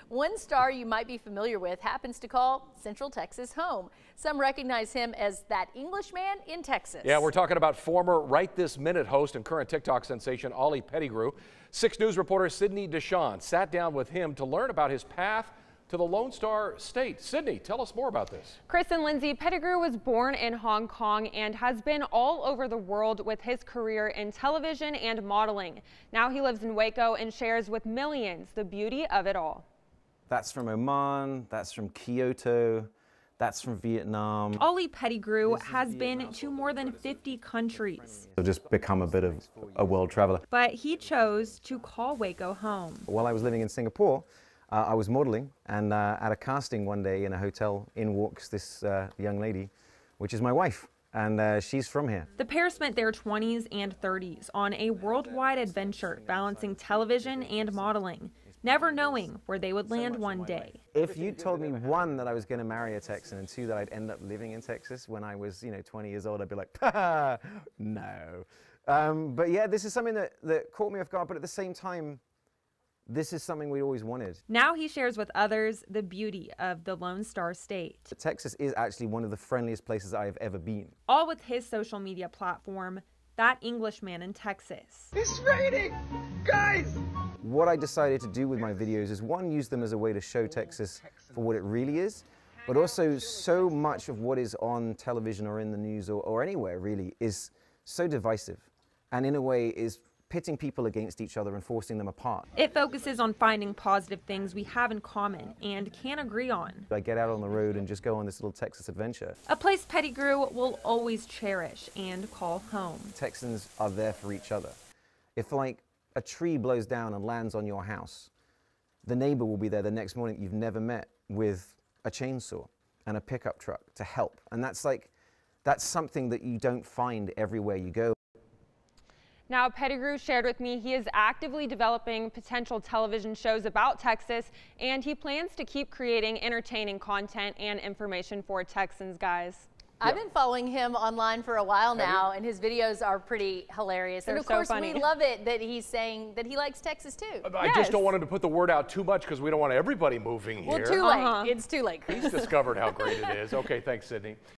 One star you might be familiar with happens to call Central Texas home. Some recognize him as That Englishman in Texas. Yeah, we're talking about former Right This Minute host and current TikTok sensation Oli Pettigrew. 6 News reporter Sydney Deshawn sat down with him to learn about his path to the Lone Star State. Sydney, tell us more about this. Chris and Lindsay, Pettigrew was born in Hong Kong and has been all over the world with his career in television and modeling. Now he lives in Waco and shares with millions the beauty of it all. That's from Oman, that's from Kyoto, that's from Vietnam. Oli Pettigrew has been to more than 50 countries. I've just become a bit of a world traveler. But he chose to call Waco home. While I was living in Singapore, I was modeling, and at a casting one day in a hotel, in walks this young lady, which is my wife, and she's from here. The pair spent their 20s and 30s on a worldwide adventure balancing television and modeling, never knowing where they would land one day. If you told me, one, that I was going to marry a Texan, and two, that I'd end up living in Texas when I was, 20 years old, I'd be like, no. But yeah, this is something that caught me off guard, but at the same time, this is something we always wanted. Now he shares with others the beauty of the Lone Star State. Texas is actually one of the friendliest places I have ever been. All with his social media platform, That Englishman in Texas. It's raining, guys! What I decided to do with my videos is, one, use them as a way to show Texas for what it really is, but also so much of what is on television or in the news or anywhere really is so divisive, and in a way is pitting people against each other and forcing them apart. It focuses on finding positive things we have in common and can agree on. I get out on the road and just go on this little Texas adventure. A place Pettigrew will always cherish and call home. Texans are there for each other. If like a tree blows down and lands on your house, the neighbor will be there the next morning you've never met with a chainsaw and a pickup truck to help. And that's something that you don't find everywhere you go. Now, Pettigrew shared with me he is actively developing potential television shows about Texas, and he plans to keep creating entertaining content and information for Texans, guys. I've been following him online for a while now, and his videos are pretty hilarious. And of course, we love it that he's saying that he likes Texas too. I just don't want him to put the word out too much because we don't want everybody moving here. Well, too late. It's too late. He's discovered how great it is. Okay, thanks, Sydney.